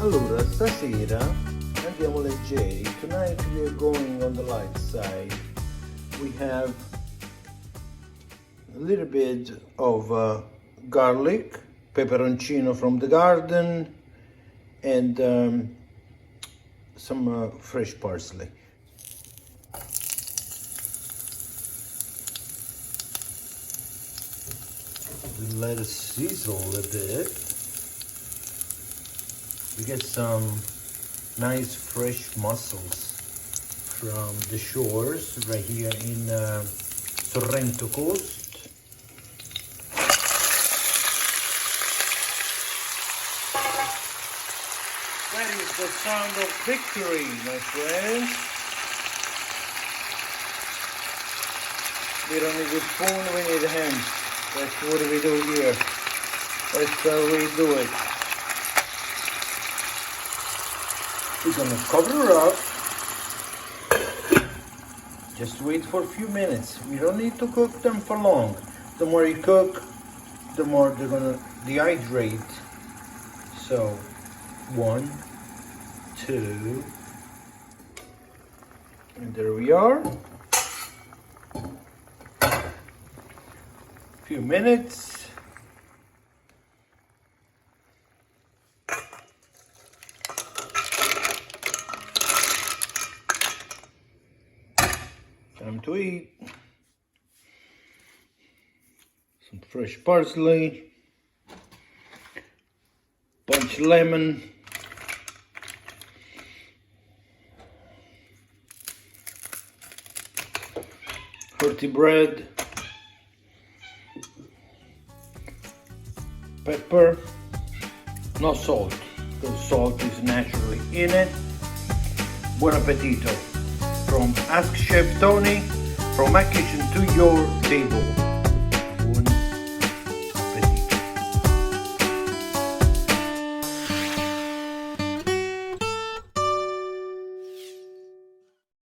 Allora, stasera andiamo leggeri. Tonight we are going on the light side. We have a little bit of garlic, pepperoncino from the garden, and some fresh parsley. We let it sizzle a bit. We get some nice fresh mussels from the shores right here in Sorrento coast. That is the sound of victory, my friends. We don't need a spoon, we need hands. That's what we do here. That's how we do it. We're gonna cover up. Just wait for a few minutes. We don't need to cook them for long. The more you cook, the more they're gonna dehydrate. So, 1, 2, and there we are. Few minutes. Time to eat. Some fresh parsley, bunch lemon, hearty bread, pepper, no salt, because salt is naturally in it. Buon appetito from Ask Chef Tony, from my kitchen to your table.